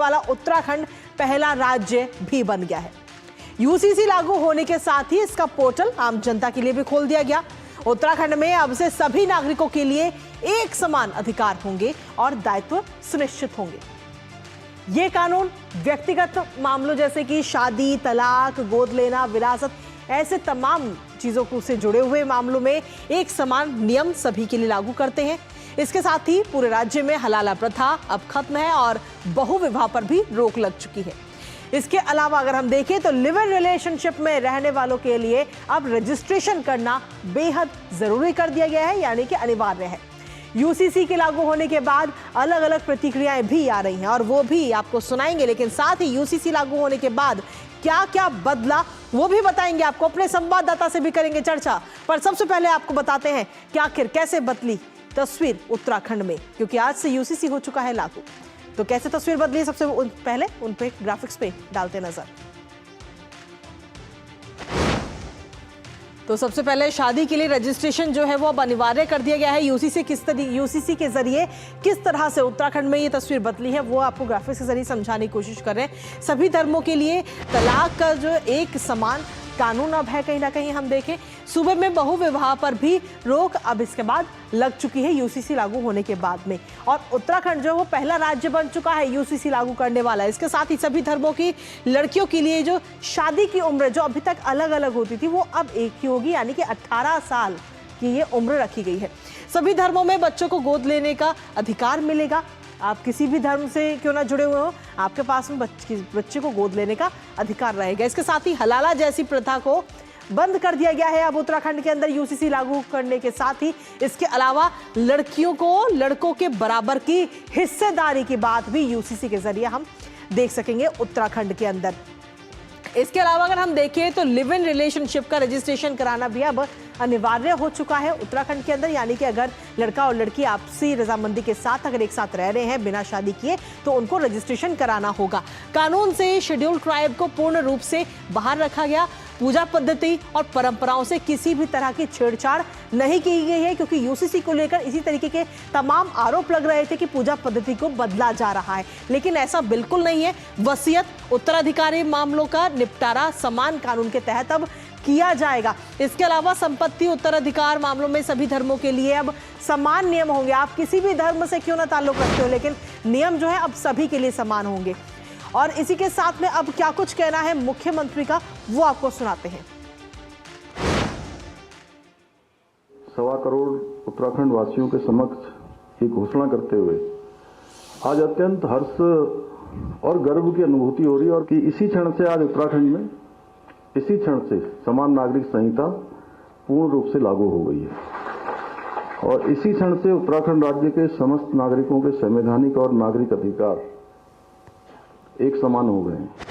वाला उत्तराखंड पहला राज्य भी बन गया है। यूसीसी लागू होने के साथ ही इसका पोर्टल आम जनता के लिए भी खोल दिया गया। उत्तराखंड में अब से सभी नागरिकों के लिए एक समान अधिकार होंगे और दायित्व सुनिश्चित होंगे। ये कानून व्यक्तिगत मामलों जैसे कि शादी, तलाक, गोद लेना, विरासत, ऐसे तमाम चीजों से जुड़े हुए मामलों में एक समान नियम सभी के लिए लागू करते हैं। इसके साथ ही पूरे राज्य में हलाला प्रथा अब खत्म है और बहुविवाह पर भी रोक लग चुकी है। इसके अलावा अगर हम देखें तो लिव इन रिलेशनशिप में रहने वालों के लिए अब रजिस्ट्रेशन करना बेहद जरूरी कर दिया गया है, यानी कि अनिवार्य है। यूसीसी के लागू होने के बाद अलग अलग प्रतिक्रियाएं भी आ रही हैं और वो भी आपको सुनाएंगे, लेकिन साथ ही यूसीसी लागू होने के बाद क्या क्या बदला वो भी बताएंगे आपको। अपने संवाददाता से भी करेंगे चर्चा, पर सबसे पहले आपको बताते हैं कि आखिर कैसे बदली तस्वीर उत्तराखंड में, क्योंकि आज से यूसीसी हो चुका है लागू। तो कैसे तस्वीर बदली, सबसे पहले उन पे ग्राफिक्स पे डालते नजर। तो सबसे पहले शादी के लिए रजिस्ट्रेशन जो है वो अब अनिवार्य कर दिया गया है। यूसीसी के जरिए किस तरह से उत्तराखंड में ये तस्वीर बदली है वो आपको ग्राफिक्स के जरिए समझाने की कोशिश कर रहे हैं। सभी धर्मों के लिए तलाक का जो एक समान कानून अब है, कहीं ना कहीं हम देखें सूबे में बहुविवाह पर भी रोक अब इसके बाद लग चुकी है यूसीसी लागू होने के बाद में। और उत्तराखंड जो वो पहला राज्य बन चुका है यूसीसी लागू करने वाला। इसके साथ ही सभी धर्मों की लड़कियों के लिए जो शादी की उम्र जो अभी तक अलग अलग होती थी वो अब एक ही होगी, यानी कि 18 साल की ये उम्र रखी गई है। सभी धर्मों में बच्चों को गोद लेने का अधिकार मिलेगा। आप किसी भी धर्म से क्यों ना जुड़े हुए हो, आपके पास में बच्चे को गोद लेने का अधिकार रहेगा। इसके साथ ही हलाला जैसी प्रथा को बंद कर दिया गया है अब उत्तराखंड के अंदर यूसीसी लागू करने के साथ ही। इसके अलावा लड़कियों को लड़कों के बराबर की हिस्सेदारी की बात भी यूसीसी के जरिए हम देख सकेंगे उत्तराखंड के अंदर। इसके अलावा अगर हम देखें तो लिव इन रिलेशनशिप का रजिस्ट्रेशन कराना भी अब अनिवार्य हो चुका है उत्तराखंड के अंदर, यानी कि अगर लड़का और लड़की आपसी रजामंदी के साथ अगर एक साथ रह रहे हैं बिना शादी किए तो उनको रजिस्ट्रेशन कराना होगा। कानून से शेड्यूल ट्राइब को पूर्ण रूप से बाहर रखा गया। पूजा पद्धति और परंपराओं से किसी भी तरह की छेड़छाड़ नहीं की गई है, क्योंकि यूसीसी को लेकर इसी तरीके के तमाम आरोप लग रहे थे कि पूजा पद्धति को बदला जा रहा है, लेकिन ऐसा बिल्कुल नहीं है। वसीयत, उत्तराधिकारी मामलों का निपटारा समान कानून के तहत अब किया जाएगा। इसके अलावा संपत्ति उत्तराधिकार मामलों में सभी धर्मों के लिए अब समान नियम होंगे। आप किसी भी धर्म से क्यों ना ताल्लुक रखते हो, लेकिन नियम जो है अब सभी के लिए समान होंगे। और इसी के साथ में अब क्या कुछ कहना है मुख्यमंत्री का वो आपको सुनाते हैं। 1.25 करोड़ उत्तराखंड वासियों के समक्ष ये घोषणा करते हुए आज अत्यंत हर्ष और गर्व की अनुभूति हो रही है और कि इसी क्षण से आज उत्तराखंड में इसी क्षण से समान नागरिक संहिता पूर्ण रूप से लागू हो गई है और इसी क्षण से उत्तराखंड राज्य के समस्त नागरिकों के संवैधानिक और नागरिक अधिकार एक समान हो गए हैं।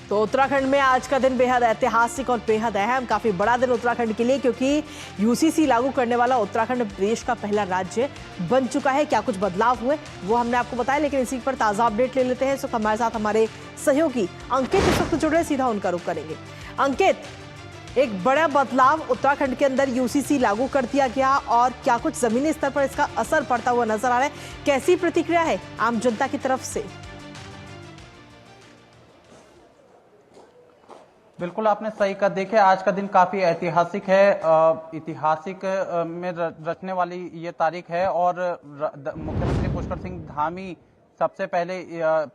तो उत्तराखंड में आज का दिन बेहद ऐतिहासिक और बेहद अहम, काफी बड़ा दिन उत्तराखंड के लिए, क्योंकि यूसीसी लागू करने वाला उत्तराखंड देश का पहला राज्य बन चुका है। क्या कुछ बदलाव हुए वो हमने आपको बताया, लेकिन इसी पर ताजा अपडेट ले लेते हैं। इस वक्त हमारे साथ हमारे सहयोगी अंकित इस वक्त जुड़ रहे, सीधा उनका रुख करेंगे। अंकित, एक बड़ा बदलाव उत्तराखंड के अंदर यूसीसी लागू कर दिया गया और क्या कुछ जमीनी स्तर पर इसका असर पड़ता हुआ नजर आ रहा है, कैसी प्रतिक्रिया है आम जनता की तरफ से? बिल्कुल, आपने सही कहा। देखिए, आज का दिन काफी ऐतिहासिक है। ऐतिहासिक में रचने वाली ये तारीख है और मुख्यमंत्री पुष्कर सिंह धामी सबसे पहले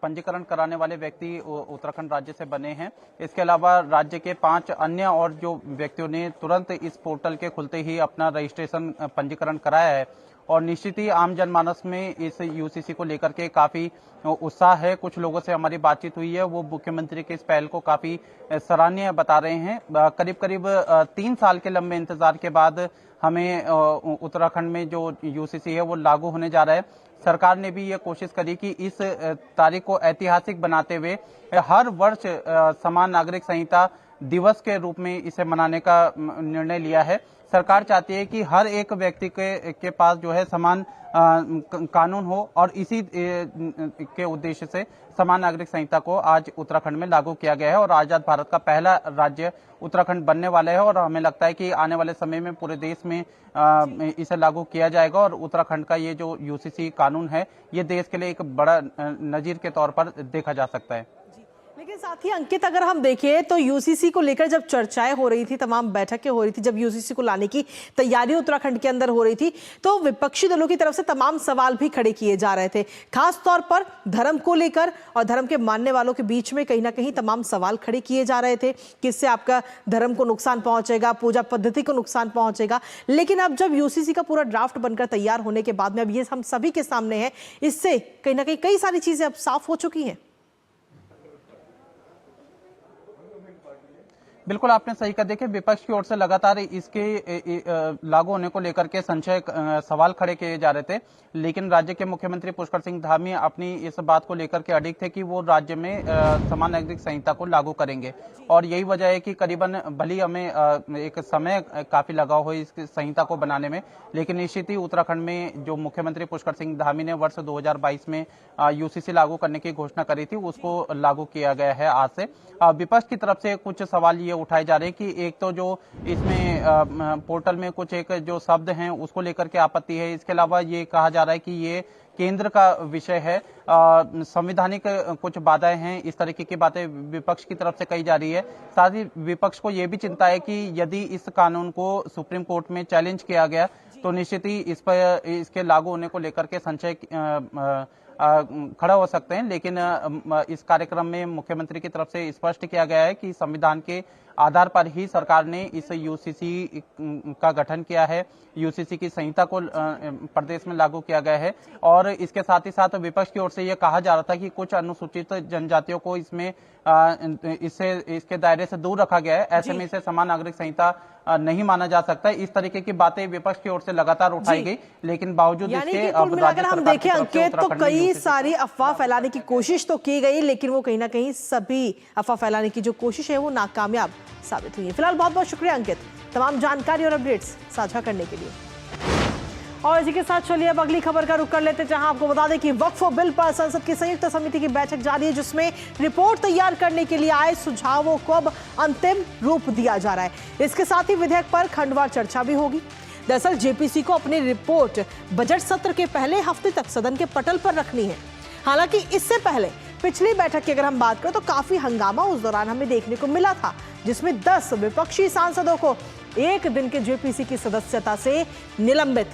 पंजीकरण कराने वाले व्यक्ति उत्तराखंड राज्य से बने हैं। इसके अलावा राज्य के 5 अन्य और जो व्यक्तियों ने तुरंत इस पोर्टल के खुलते ही अपना रजिस्ट्रेशन पंजीकरण कराया है और निश्चित ही आम जनमानस में इस यूसीसी को लेकर के काफी उत्साह है। कुछ लोगों से हमारी बातचीत हुई है, वो मुख्यमंत्री के इस पहल को काफी सराहनीय बता रहे हैं। करीब करीब 3 साल के लंबे इंतजार के बाद हमें उत्तराखंड में जो यूसीसी है वो लागू होने जा रहा है। सरकार ने भी ये कोशिश करी कि इस तारीख को ऐतिहासिक बनाते हुए हर वर्ष समान नागरिक संहिता दिवस के रूप में इसे मनाने का निर्णय लिया है। सरकार चाहती है कि हर एक व्यक्ति के पास जो है समान कानून हो और इसी के उद्देश्य से समान नागरिक संहिता को आज उत्तराखंड में लागू किया गया है और आजाद भारत का पहला राज्य उत्तराखंड बनने वाला है और हमें लगता है कि आने वाले समय में पूरे देश में इसे लागू किया जाएगा और उत्तराखंड का ये जो यूसीसी कानून है ये देश के लिए एक बड़ा नजीर के तौर पर देखा जा सकता है। लेकिन साथ ही अंकित, अगर हम देखें तो यूसीसी को लेकर जब चर्चाएं हो रही थी, तमाम बैठकें हो रही थी, जब यूसीसी को लाने की तैयारी उत्तराखंड के अंदर हो रही थी, तो विपक्षी दलों की तरफ से तमाम सवाल भी खड़े किए जा रहे थे, खास तौर पर धर्म को लेकर और धर्म के मानने वालों के बीच में कहीं ना कहीं तमाम सवाल खड़े किए जा रहे थे कि इससे आपका धर्म को नुकसान पहुंचेगा, पूजा पद्धति को नुकसान पहुंचेगा। लेकिन अब जब यूसीसी का पूरा ड्राफ्ट बनकर तैयार होने के बाद में अब ये हम सभी के सामने है, इससे कहीं ना कहीं कई सारी चीजें अब साफ हो चुकी हैं। बिल्कुल आपने सही कहा। देखिए, विपक्ष की ओर से लगातार इसके लागू होने को लेकर के संशय सवाल खड़े किए जा रहे थे, लेकिन राज्य के मुख्यमंत्री पुष्कर सिंह धामी अपनी इस बात को लेकर के अडिग थे कि वो राज्य में समान नागरिक संहिता को लागू करेंगे और यही वजह है कि करीबन भली हमें एक समय काफी लगा हो इस संहिता को बनाने में, लेकिन निश्चित ही उत्तराखंड में जो मुख्यमंत्री पुष्कर सिंह धामी ने वर्ष 2022 में यूसीसी लागू करने की घोषणा करी थी उसको लागू किया गया है आज से। विपक्ष की तरफ से कुछ सवाल ये उठाए जा रहे हैं कि एक तो जो इसमें पोर्टल में कुछ एक जो शब्द हैं उसको लेकर के आपत्ति है, इसके अलावा ये कहा जा रहा है कि ये केंद्र का विषय है, संवैधानिक कुछ बाधाएं हैं, इस तरीके की बातें विपक्ष की तरफ से कही जा रही है। साथ ही विपक्ष को यह भी चिंता है कि यदि इस कानून को सुप्रीम कोर्ट में चैलेंज किया गया तो निश्चित ही इस पर इसके लागू होने को लेकर के संशय खड़ा हो सकते हैं, लेकिन इस कार्यक्रम में मुख्यमंत्री की तरफ से स्पष्ट किया गया है कि संविधान के आधार पर ही सरकार ने इस यूसीसी का गठन किया है, यूसीसी की संहिता को प्रदेश में लागू किया गया है और इसके साथ ही साथ विपक्ष की ओर से यह कहा जा रहा था कि कुछ अनुसूचित जनजातियों को इसमें इसके दायरे से दूर रखा गया है, ऐसे में इसे समान नागरिक संहिता नहीं माना जा सकता। इस तरीके की बातें विपक्ष की ओर से लगातार उठाई गई, लेकिन बावजूद इसके अब राज्य हम देखें अंकित तो कई सारी अफवाह फैलाने की कोशिश तो की गई, लेकिन वो कहीं ना कहीं सभी अफवाह फैलाने की जो कोशिश है वो नाकामयाब साबित हुई है। फिलहाल बहुत बहुत शुक्रिया अंकित तमाम जानकारी और अपडेट्स साझा करने के लिए। और इसी के साथ चलिए अब अगली खबर का रुख कर लेते हैं, जहां आपको बता दें कि वक्फ बिल पर संसद की संयुक्त समिति की बैठक जारी है, जिसमें रिपोर्ट तैयार करने के लिए आए सुझावों को अब अंतिम रूप दिया जा रहा है। इसके साथ ही विधेयक पर खंडवार चर्चा भी होगी। दरअसल जेपीसी को अपनी रिपोर्ट बजट सत्र के पहले हफ्ते तक सदन के पटल पर रखनी है। हालांकि इससे पहले पिछली बैठक की अगर हम बात करें तो काफी हंगामा उस दौरान हमें देखने को मिला था, जिसमें 10 विपक्षी सांसदों को एक दिन के जेपीसी की सदस्यता से निलंबित